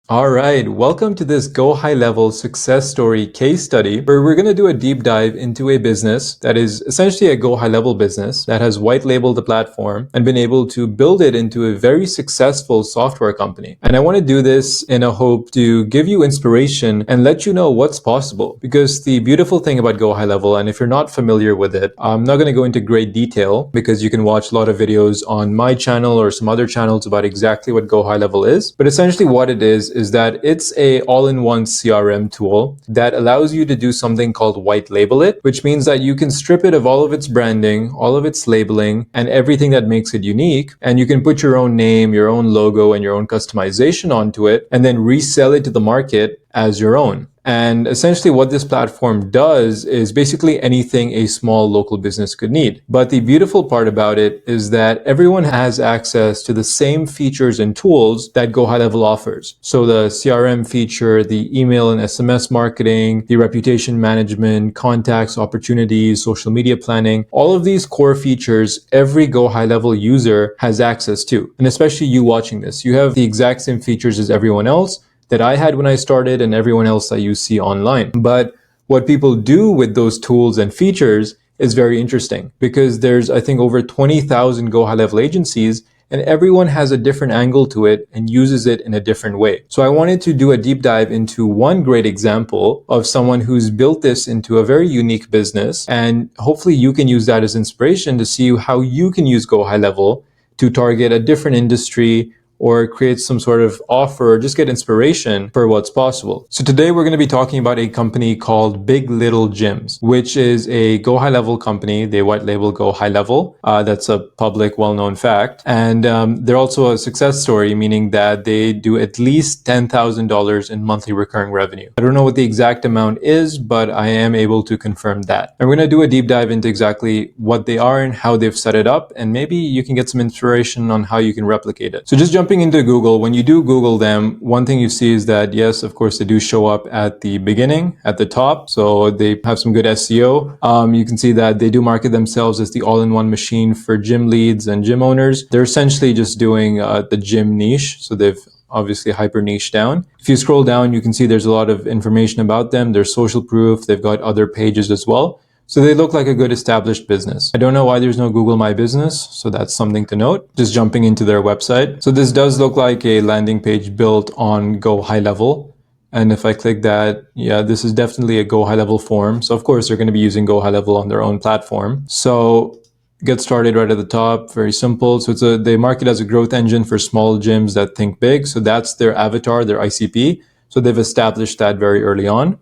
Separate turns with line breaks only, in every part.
All right, welcome to this Go High Level success story case study where we're going to do a deep dive into a business that is essentially a Go High Level business that has white labeled the platform and been able to build it into a very successful software company. And I want to do this in a hope to give you inspiration and let you know what's possible. Because the beautiful thing about Go High Level, and if you're not familiar with it, I'm not going to go into great detail because you can watch a lot of videos on my channel or some other channels about exactly what Go High Level is. But essentially what it is that it's a all-in-one CRM tool that allows you to do something called white label it, which means that you can strip it of all of its branding, all of its labeling, and everything that makes it unique. And you can put your own name, your own logo, and your own customization onto it, and then resell it to the market as your own. And essentially what this platform does is basically anything a small local business could need. But the beautiful part about it is that everyone has access to the same features and tools that Go High Level offers. So the CRM feature, the email and SMS marketing, the reputation management, contacts, opportunities, social media planning, all of these core features, every Go High Level user has access to. And especially you watching this, you have the exact same features as everyone else that I had when I started and everyone else that you see online. But what people do with those tools and features is very interesting because there's, I think, over 20,000 Go High Level agencies and everyone has a different angle to it and uses it in a different way. So I wanted to do a deep dive into one great example of someone who's built this into a very unique business. And hopefully you can use that as inspiration to see how you can use Go High Level to target a different industry or create some sort of offer, or just get inspiration for what's possible. So today we're going to be talking about a company called Big Little Gyms, which is a Go High Level company. They white label Go High Level. That's a public, well-known fact. And they're also a success story, meaning that they do at least $10,000 in monthly recurring revenue. I don't know what the exact amount is, but I am able to confirm that. And we're going to do a deep dive into exactly what they are and how they've set it up. And maybe you can get some inspiration on how you can replicate it. So just jumping into Google, when you do Google them, one thing you see is that, yes, of course, they do show up at the beginning, at the top. So they have some good SEO. You can see that they do market themselves as the all-in-one machine for gym leads and gym owners. They're essentially just doing the gym niche. So they've obviously hyper niche down. If you scroll down, you can see there's a lot of information about them. There's social proof. They've got other pages as well. So they look like a good established business. I don't know why there's no Google My Business, so that's something to note. Just jumping into their website. So this does look like a landing page built on Go High Level. And if I click that, yeah, this is definitely a Go High Level form. So of course they're going to be using Go High Level on their own platform. So get started right at the top, very simple. So they market as a growth engine for small gyms that think big. So that's their avatar, their ICP. So they've established that very early on.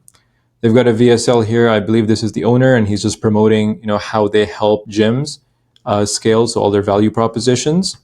They've got a VSL here. I believe this is the owner, and he's just promoting, how they help gyms scale, so all their value propositions.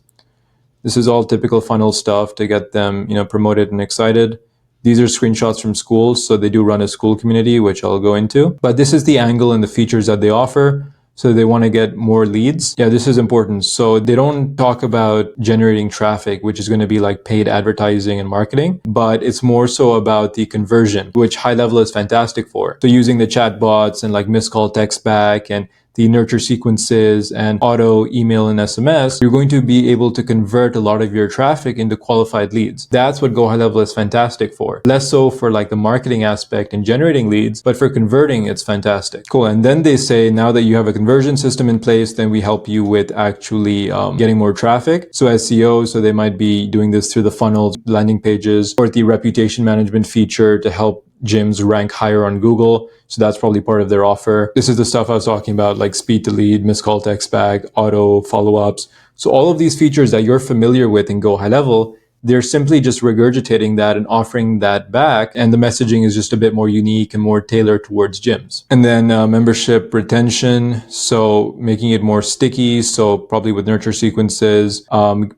This is all typical funnel stuff to get them, promoted and excited. These are screenshots from schools, so they do run a school community, which I'll go into. But this is the angle and the features that they offer. So they want to get more leads. Yeah, this is important. So they don't talk about generating traffic, which is going to be like paid advertising and marketing, but it's more so about the conversion, which High Level is fantastic for. So using the chat bots and like missed call text back and the nurture sequences and auto email and SMS, you're going to be able to convert a lot of your traffic into qualified leads. That's what Go High Level is fantastic for. Less so for like the marketing aspect and generating leads, but for converting, it's fantastic. Cool. And then they say, now that you have a conversion system in place, then we help you with actually getting more traffic. So SEO, so they might be doing this through the funnels, landing pages, or the reputation management feature to help gyms rank higher on Google. So that's probably part of their offer. This is the stuff I was talking about, like speed to lead, missed call text back, auto follow-ups. So all of these features that you're familiar with in Go High Level, they're simply just regurgitating that and offering that back. And the messaging is just a bit more unique and more tailored towards gyms. And then membership retention. So making it more sticky. So probably with nurture sequences,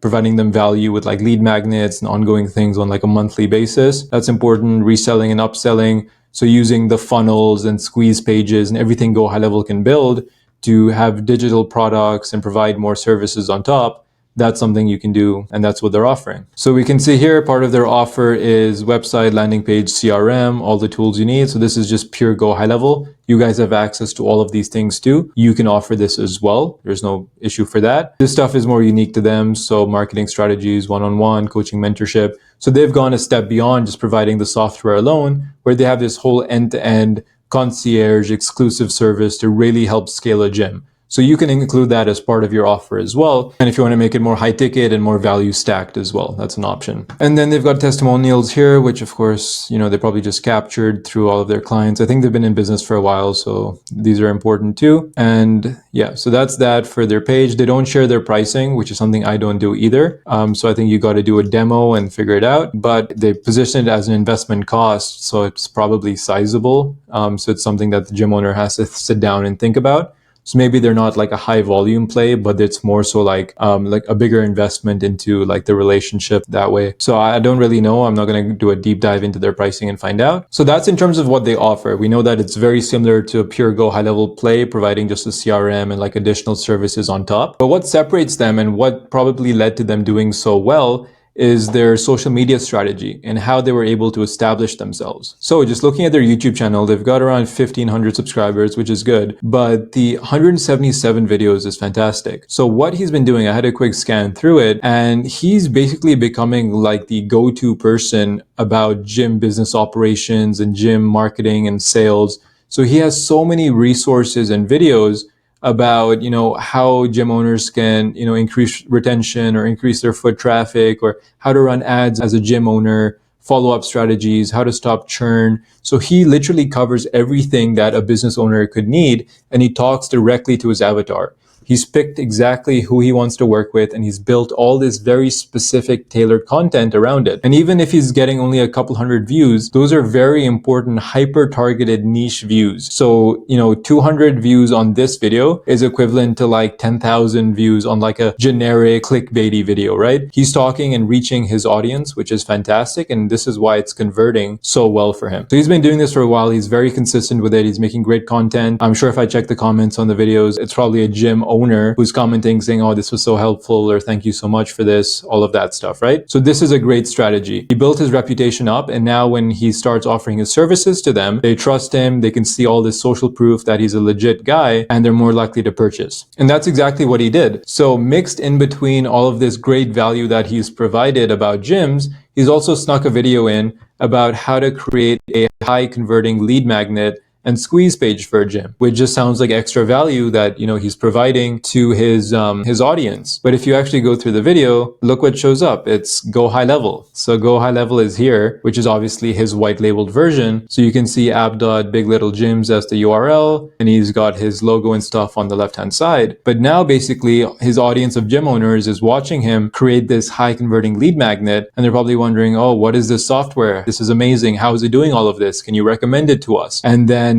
providing them value with like lead magnets and ongoing things on like a monthly basis. That's important. Reselling and upselling. So using the funnels and squeeze pages and everything Go High Level can build to have digital products and provide more services on top. that's something you can do, and that's what they're offering. So we can see here part of their offer is website, landing page, CRM, all the tools you need. So this is just pure Go High Level. You guys have access to all of these things too. You can offer this as well. There's no issue for that. This stuff is more unique to them. So marketing strategies, one-on-one, coaching, mentorship. So they've gone a step beyond just providing the software alone, where they have this whole end-to-end concierge exclusive service to really help scale a gym. So you can include that as part of your offer as well. And if you want to make it more high ticket and more value stacked as well, that's an option. And then they've got testimonials here, which of course, they probably just captured through all of their clients. I think they've been in business for a while, so these are important too. And yeah, so that's that for their page. They don't share their pricing, which is something I don't do either. So I think you got to do a demo and figure it out, but they position it as an investment cost. So it's probably sizable. So it's something that the gym owner has to sit down and think about. So maybe they're not like a high volume play, but it's more so like a bigger investment into like the relationship that way. So I don't really know. I'm not going to do a deep dive into their pricing and find out. So that's in terms of what they offer. We know that it's very similar to a pure Go High Level play, providing just a CRM and like additional services on top. But what separates them and what probably led to them doing so well is their social media strategy and how they were able to establish themselves. So just looking at their YouTube channel, they've got around 1,500 subscribers, which is good, but the 177 videos is fantastic. So what he's been doing, I had a quick scan through it, and he's basically becoming like the go-to person about gym business operations and gym marketing and sales. So he has so many resources and videos about, how gym owners can, increase retention or increase their foot traffic, or how to run ads as a gym owner, follow-up strategies, how to stop churn. So he literally covers everything that a business owner could need, and he talks directly to his avatar. He's picked exactly who he wants to work with, and he's built all this very specific tailored content around it. And even if he's getting only a couple hundred views, those are very important hyper-targeted niche views. So, 200 views on this video is equivalent to like 10,000 views on like a generic clickbaity video, right? He's talking and reaching his audience, which is fantastic. And this is why it's converting so well for him. So he's been doing this for a while. He's very consistent with it. He's making great content. I'm sure if I check the comments on the videos, it's probably a gym owner who's commenting saying, oh, this was so helpful, or thank you so much for this, all of that stuff, right? So this is a great strategy. He built his reputation up, and now when he starts offering his services to them, they trust him, they can see all this social proof that he's a legit guy, and they're more likely to purchase. And that's exactly what he did. So mixed in between all of this great value that he's provided about gyms, he's also snuck a video in about how to create a high converting lead magnet and squeeze page for a gym, which just sounds like extra value that, he's providing to his audience. But if you actually go through the video, look what shows up. It's Go High Level. So Go High Level is here, which is obviously his white labeled version. So you can see app.biglittlegyms as the URL, and he's got his logo and stuff on the left-hand side. But now basically his audience of gym owners is watching him create this high converting lead magnet, and they're probably wondering, oh, what is this software? This is amazing. How is it doing all of this? Can you recommend it to us? And then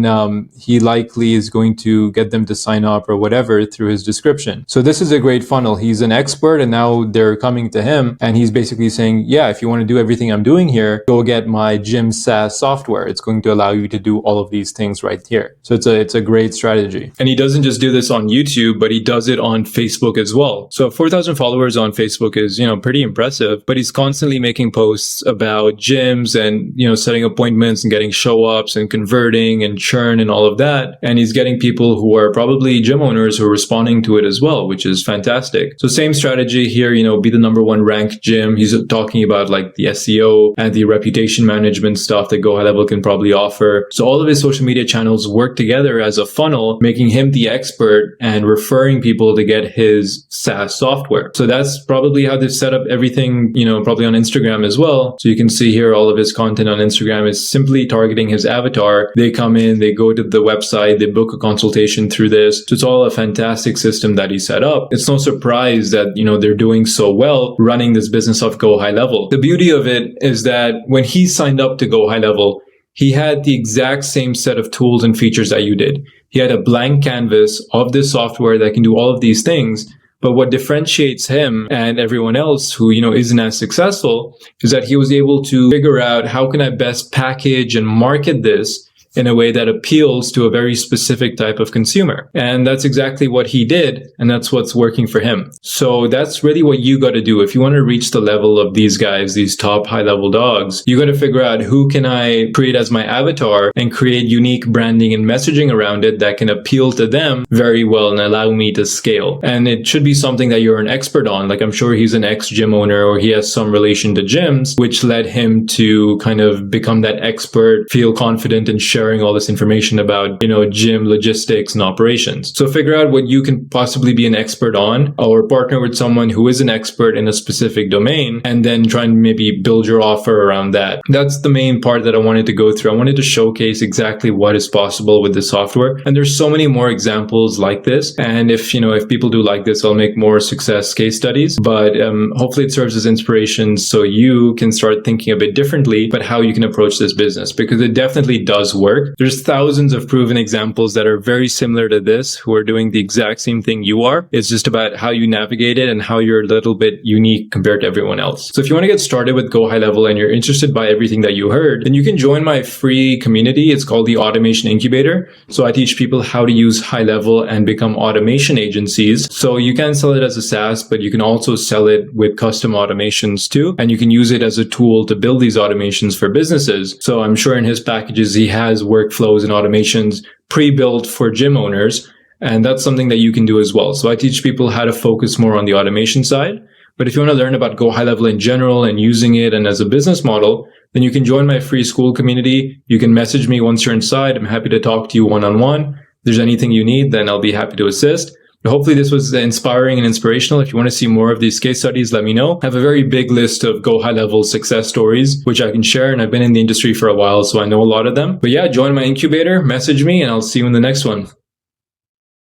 he likely is going to get them to sign up or whatever through his description. So this is a great funnel. He's an expert, and now they're coming to him, and he's basically saying, yeah, if you want to do everything I'm doing here, go get my gym SaaS software. It's going to allow you to do all of these things right here. So it's a great strategy. And he doesn't just do this on YouTube, but he does it on Facebook as well. So 4,000 followers on Facebook is, pretty impressive, but he's constantly making posts about gyms and, setting appointments and getting show ups and converting and churn and all of that. And he's getting people who are probably gym owners who are responding to it as well, which is fantastic. So same strategy here, be the number one ranked gym. He's talking about like the SEO and the reputation management stuff that Go High Level can probably offer. So all of his social media channels work together as a funnel, making him the expert and referring people to get his SaaS software. So that's probably how they've set up everything, probably on Instagram as well. So you can see here all of his content on Instagram is simply targeting his avatar. They come in, they go to the website, they book a consultation through this. So it's all a fantastic system that he set up. It's no surprise that, they're doing so well running this business of Go High Level. The beauty of it is that when he signed up to Go High Level, he had the exact same set of tools and features that you did. He had a blank canvas of this software that can do all of these things. But what differentiates him and everyone else who, isn't as successful is that he was able to figure out how can I best package and market this in a way that appeals to a very specific type of consumer. And that's exactly what he did, and that's what's working for him. So that's really what you got to do. If you want to reach the level of these guys, these top high-level dogs, you got to figure out who can I create as my avatar and create unique branding and messaging around it that can appeal to them very well and allow me to scale. And it should be something that you're an expert on. Like, I'm sure he's an ex-gym owner, or he has some relation to gyms, which led him to kind of become that expert, feel confident in sharing all this information about, gym logistics and operations. So figure out what you can possibly be an expert on, or partner with someone who is an expert in a specific domain, and then try and maybe build your offer around that. That's the main part that I wanted to go through. I wanted to showcase exactly what is possible with the software. And there's so many more examples like this. And if people do like this, I'll make more success case studies. But hopefully it serves as inspiration so you can start thinking a bit differently about how you can approach this business, because it definitely does work. There's thousands of proven examples that are very similar to this who are doing the exact same thing you are. It's just about how you navigate it and how you're a little bit unique compared to everyone else. So if you want to get started with GoHighLevel and you're interested by everything that you heard, then you can join my free community. It's called the Automation Incubator. So I teach people how to use high level and become automation agencies. So you can sell it as a SaaS, but you can also sell it with custom automations too. And you can use it as a tool to build these automations for businesses. So I'm sure in his packages, he has workflows and automations pre-built for gym owners. And that's something that you can do as well. So I teach people how to focus more on the automation side. But if you want to learn about GoHighLevel in general and using it and as a business model, then you can join my free school community. You can message me once you're inside. I'm happy to talk to you one-on-one. If there's anything you need, then I'll be happy to assist. But hopefully this was inspiring and inspirational. If you want to see more of these case studies, let me know. I have a very big list of GoHighLevel success stories, which I can share. And I've been in the industry for a while, so I know a lot of them. But yeah, join my incubator, message me, and I'll see you in the next one.